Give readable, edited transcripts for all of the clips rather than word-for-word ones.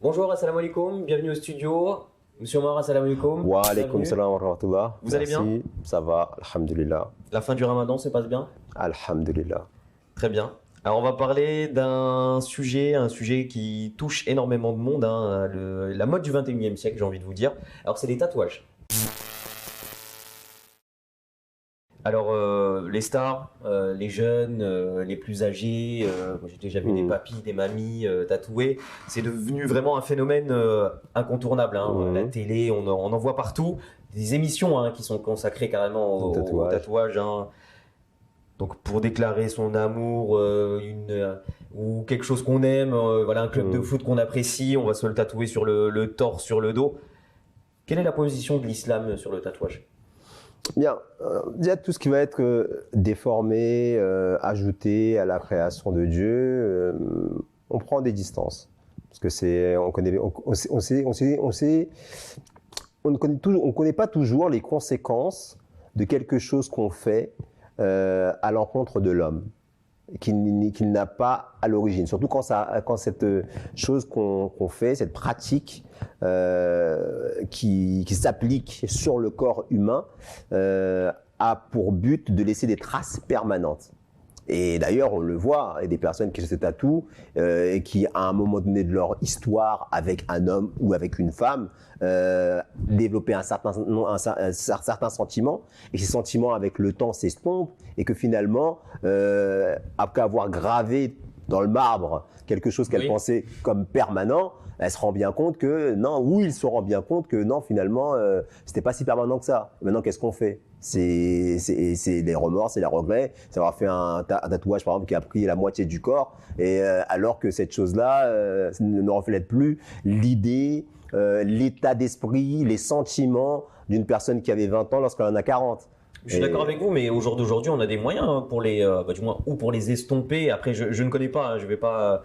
Bonjour, assalamu alaikum, bienvenue au studio. Monsieur Omar, assalamu alaikum. Wa alaikum salam wa rahmatullah. Vous allez bien? Ça va, alhamdulillah. La fin du ramadan se passe bien? Alhamdulillah. Très bien. Alors on va parler d'un sujet, un sujet qui touche énormément de monde, hein, la mode du 21e siècle, j'ai envie de vous dire. Alors c'est les tatouages. Alors les stars, les jeunes, les plus âgés, moi j'ai déjà vu des papis, des mamies tatoués. C'est devenu vraiment un phénomène incontournable. Hein. La télé, on en voit partout. Des émissions hein, qui sont consacrées carrément au tatouage. Hein. Donc pour déclarer son amour ou quelque chose qu'on aime, voilà un club de foot qu'on apprécie, on va se le tatouer sur le torse, sur le dos. Quelle est la position de l'islam sur le tatouage? Bien, il y a tout ce qui va être déformé, ajouté à la création de Dieu. On prend des distances parce que on ne connaît pas toujours les conséquences de quelque chose qu'on fait à l'encontre de l'homme, qu'il n'a pas à l'origine. Surtout quand cette chose qu'on fait, cette pratique qui s'applique sur le corps humain, a pour but de laisser des traces permanentes. Et d'ailleurs, on le voit, il y a des personnes qui se tatouent et qui, à un moment donné de leur histoire avec un homme ou avec une femme, développaient un certain sentiment, et ces sentiments, avec le temps, s'estompent, et que finalement, après avoir gravé dans le marbre quelque chose qu'elle pensait comme permanent, elle se rend bien compte que non, ou il se rend bien compte que non, finalement, c'était pas si permanent que ça. Maintenant, qu'est-ce qu'on fait? C'est les remords, c'est les regrets. C'est avoir fait un tatouage, par exemple, qui a pris la moitié du corps, et alors que cette chose-là ne reflète plus l'idée, l'état d'esprit, les sentiments d'une personne qui avait 20 ans lorsqu'elle en a 40. Je suis d'accord avec vous, mais au jour d'aujourd'hui, on a des moyens pour les, du moins, ou pour les estomper. Après, je ne connais pas, hein, je vais pas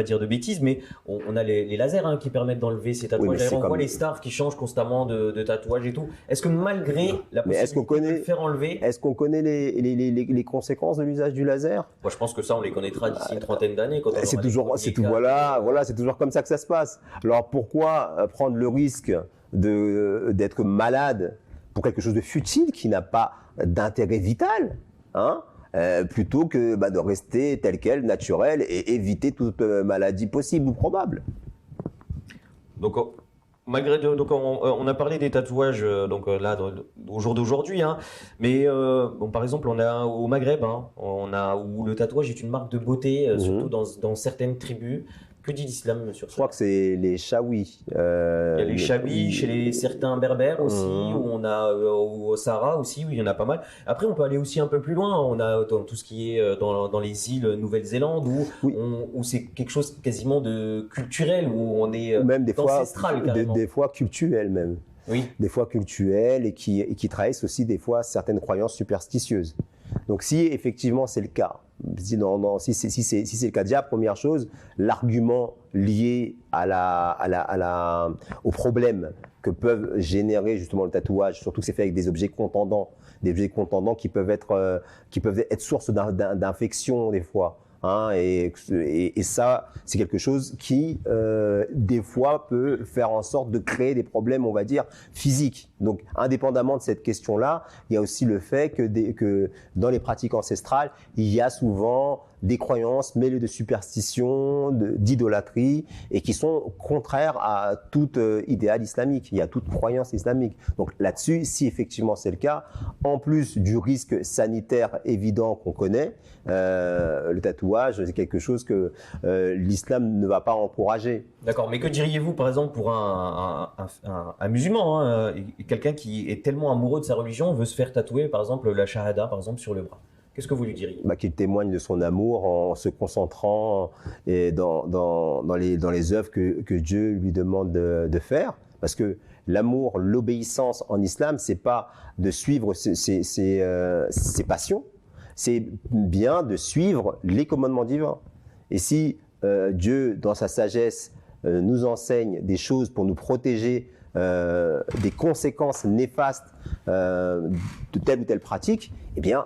dire de bêtises, mais on a les lasers hein, qui permettent d'enlever ces tatouages. D'ailleurs, on voit les stars qui changent constamment de tatouages et tout. Est-ce que malgré la possibilité de le faire enlever, est-ce qu'on connaît les conséquences de l'usage du laser? Moi, je pense que ça, on les connaîtra d'ici une trentaine d'années. C'est toujours comme ça que ça se passe. Alors pourquoi prendre le risque d'être malade pour quelque chose de futile qui n'a pas d'intérêt vital, hein, plutôt que de rester tel quel, naturel, et éviter toute maladie possible ou probable. Donc, malgré donc on a parlé des tatouages là au jour d'aujourd'hui, hein, mais bon, par exemple, on a au Maghreb, hein, où le tatouage est une marque de beauté, surtout dans certaines tribus. Que dit l'islam sur ça? Je crois que c'est les Chaouis. Il y a les Chaouis chez certains berbères aussi, où on a au Sahara aussi, où il y en a pas mal. Après, on peut aller aussi un peu plus loin. On a dans tout ce qui est dans les îles Nouvelle-Zélande, où c'est quelque chose quasiment de culturel, où on est même des ancestral carrément. Des fois cultuel même. Oui. Des fois cultuel et qui trahissent aussi des fois certaines croyances superstitieuses. Donc si effectivement c'est le cas, si c'est le cas, déjà première chose, l'argument lié au problème que peuvent générer justement le tatouage, surtout que c'est fait avec des objets contondants qui peuvent être source d'infection des fois. Hein, et ça, c'est quelque chose qui, des fois, peut faire en sorte de créer des problèmes, on va dire, physiques. Donc, indépendamment de cette question-là, il y a aussi le fait que dans les pratiques ancestrales, il y a souvent des croyances mêlées de superstitions, d'idolâtrie, et qui sont contraires à tout idéal islamique. Il y a toute croyance islamique. Donc là-dessus, si effectivement c'est le cas, en plus du risque sanitaire évident qu'on connaît, le tatouage, c'est quelque chose que l'islam ne va pas encourager. D'accord, mais que diriez-vous par exemple pour un musulman, hein, quelqu'un qui est tellement amoureux de sa religion, veut se faire tatouer par exemple la shahada par exemple sur le bras? Qu'est-ce que vous lui diriez? Qu'il témoigne de son amour en se concentrant dans les œuvres que Dieu lui demande de faire. Parce que l'amour, l'obéissance en islam, c'est pas de suivre ses passions, c'est bien de suivre les commandements divins. Et si Dieu, dans sa sagesse, nous enseigne des choses pour nous protéger des conséquences néfastes de telle ou telle pratique, eh bien,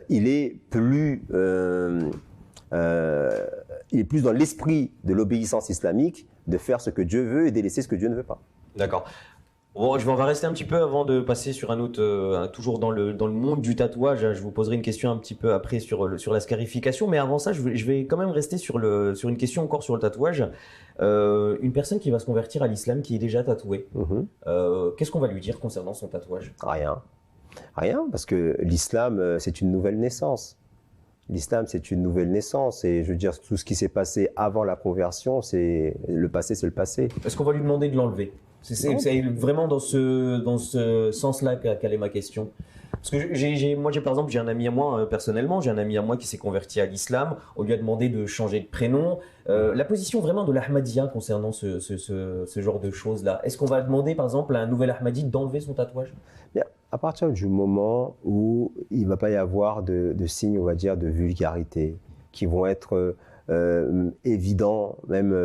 il est plus dans l'esprit de l'obéissance islamique de faire ce que Dieu veut et délaisser ce que Dieu ne veut pas. D'accord. Bon, on va rester un petit peu avant de passer sur un autre, toujours dans le monde du tatouage. Je vous poserai une question un petit peu après sur la scarification, mais avant ça, je vais quand même rester sur une question encore sur le tatouage. Une personne qui va se convertir à l'islam, qui est déjà tatouée, qu'est-ce qu'on va lui dire concernant son tatouage? Rien. Rien, parce que l'islam, c'est une nouvelle naissance. L'islam, c'est une nouvelle naissance. Et je veux dire, tout ce qui s'est passé avant la conversion, c'est le passé, c'est le passé. Est-ce qu'on va lui demander de l'enlever? C'est vraiment dans ce sens-là quelle est ma question. Parce que moi, par exemple, j'ai un ami à moi, personnellement, j'ai un ami à moi qui s'est converti à l'islam. On lui a demandé de changer de prénom. La position vraiment de l'Ahmadiyya concernant ce genre de choses-là. Est-ce qu'on va demander, par exemple, à un nouvel Ahmadi d'enlever son tatouage? Bien, à partir du moment où il ne va pas y avoir de signes, on va dire, de vulgarité, qui vont être évidents, même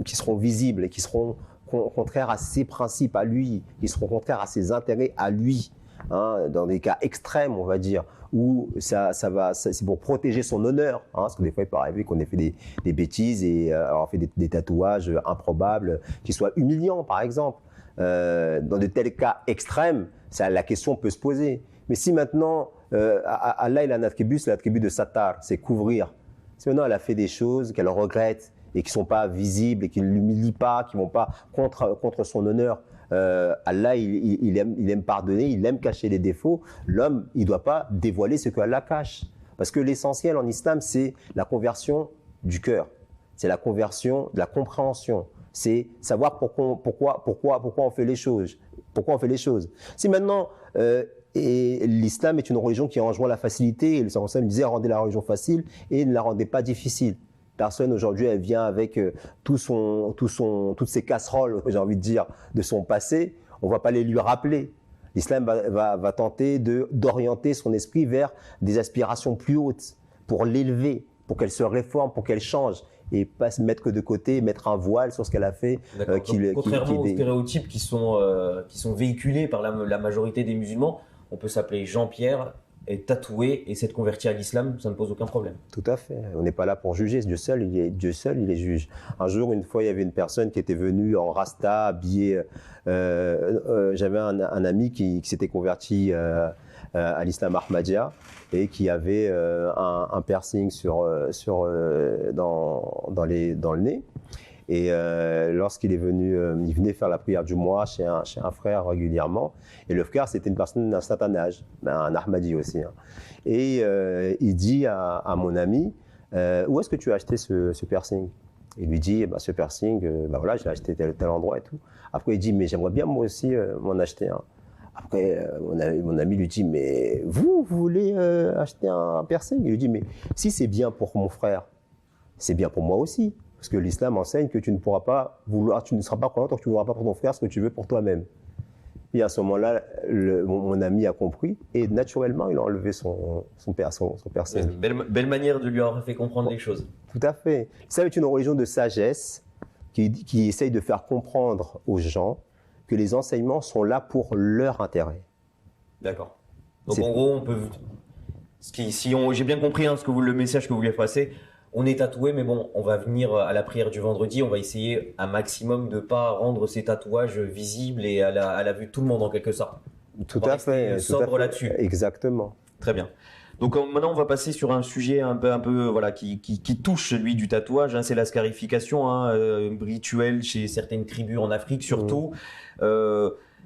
qui seront visibles et qui seront contraires à ses principes à lui, qui seront contraires à ses intérêts à lui, hein, dans des cas extrêmes, on va dire, où c'est pour protéger son honneur, hein, parce que des fois il peut arriver qu'on ait fait des bêtises et avoir fait des tatouages improbables qui soient humiliants, par exemple. Dans de tels cas extrêmes, la question peut se poser. Mais si maintenant, Allah il a un attribut, c'est l'attribut de satar, c'est couvrir. Si maintenant elle a fait des choses qu'elle regrette et qui ne sont pas visibles et qui ne l'humilient pas, qui ne vont pas contre son honneur, Allah il aime pardonner, il aime cacher les défauts. L'homme, il ne doit pas dévoiler ce que Allah cache. Parce que l'essentiel en islam, c'est la conversion du cœur. C'est la conversion de la compréhension. C'est savoir pourquoi on fait les choses. Pourquoi on fait les choses. Si maintenant, et l'islam est une religion qui enjoint la facilité, et le Seigneur disait rendez la religion facile et ne la rendez pas difficile. Personne aujourd'hui, elle vient avec toutes ses casseroles, j'ai envie de dire, de son passé. On ne va pas les lui rappeler. L'islam va tenter d'orienter son esprit vers des aspirations plus hautes, pour l'élever, pour qu'elle se réforme, pour qu'elle change. Et pas se mettre que de côté, mettre un voile sur ce qu'elle a fait. Contrairement aux stéréotypes qui sont véhiculés par la majorité des musulmans, on peut s'appeler Jean-Pierre, est tatoué et s'être converti à l'islam, ça ne pose aucun problème. Tout à fait. On n'est pas là pour juger. Dieu seul, il est juge. Un jour, une fois, il y avait une personne qui était venue en rasta, habillée. J'avais un ami qui s'était converti à l'islam Ahmadiyya et qui avait un piercing dans le nez. Et lorsqu'il est venu, il venait faire la prière du mois chez un frère régulièrement. Et le frère, c'était une personne d'un certain âge, un Ahmadi aussi. Hein. Et il dit à mon ami, où est-ce que tu as acheté ce piercing? Il lui dit, ce piercing, voilà, je l'ai acheté tel endroit et tout. Après, il dit, mais j'aimerais bien moi aussi m'en acheter un. Après, mon ami lui dit, mais vous voulez acheter un piercing? Il lui dit, mais si c'est bien pour mon frère, c'est bien pour moi aussi. Parce que l'islam enseigne que tu ne pourras pas vouloir, tu ne seras pas croyant tant que tu ne voudras pas pour ton frère ce que tu veux pour toi-même. Et à ce moment-là, mon ami a compris et naturellement, il a enlevé son piercing. Belle manière de lui avoir fait comprendre les choses. Tout à fait. Ça est une religion de sagesse qui essaye de faire comprendre aux gens que les enseignements sont là pour leur intérêt. D'accord. Donc en gros, on peut... j'ai bien compris le message que vous voulez passer. On est tatoué, mais bon, on va venir à la prière du vendredi, on va essayer un maximum de ne pas rendre ces tatouages visibles et à la vue de tout le monde en quelque sorte. Tout à fait. Sobre là-dessus. Exactement. Très bien. Donc maintenant, on va passer sur un sujet un peu voilà, qui touche celui du tatouage, hein, c'est la scarification, rituel chez certaines tribus en Afrique surtout.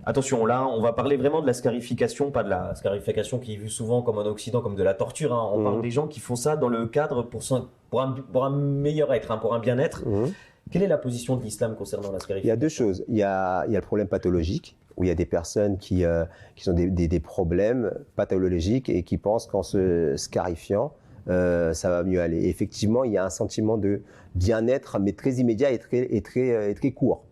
Attention, là, on va parler vraiment de la scarification, pas de la scarification qui est vue souvent comme en Occident, comme de la torture. Hein. On parle des gens qui font ça dans le cadre pour un meilleur être, pour un bien-être. Quelle est la position de l'islam concernant la scarification? Il y a deux choses. Il y a le problème pathologique, où il y a des personnes qui ont des problèmes pathologiques et qui pensent qu'en se scarifiant, ça va mieux aller. Et effectivement, il y a un sentiment de bien-être, mais très immédiat et très court.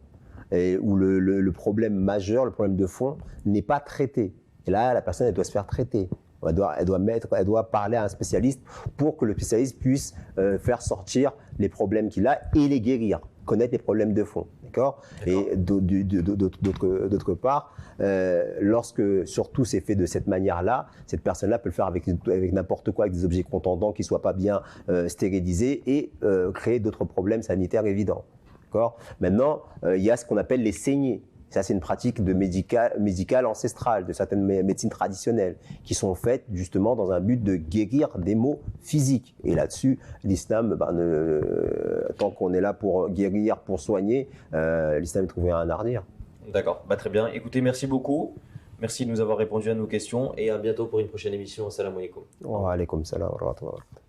Et où le problème majeur, le problème de fond, n'est pas traité. Et là, la personne, elle doit se faire traiter. Elle doit parler à un spécialiste pour que le spécialiste puisse faire sortir les problèmes qu'il a et les guérir, connaître les problèmes de fond. D'accord. Et d'autre part, lorsque surtout c'est fait de cette manière-là, cette personne-là peut le faire avec n'importe quoi, avec des objets contondants qui ne soient pas bien stérilisés et créer d'autres problèmes sanitaires évidents. D'accord. Maintenant, il y a ce qu'on appelle les saignées. Ça, c'est une pratique médicale ancestrale de certaines médecines traditionnelles qui sont faites justement dans un but de guérir des maux physiques. Et là-dessus, l'islam, tant qu'on est là pour guérir, pour soigner, l'islam est trouvé un hardir. D'accord, très bien. Écoutez, merci beaucoup. Merci de nous avoir répondu à nos questions et à bientôt pour une prochaine émission. Assalamu alaikum. Wa alaykoum salam wa rahmatullah.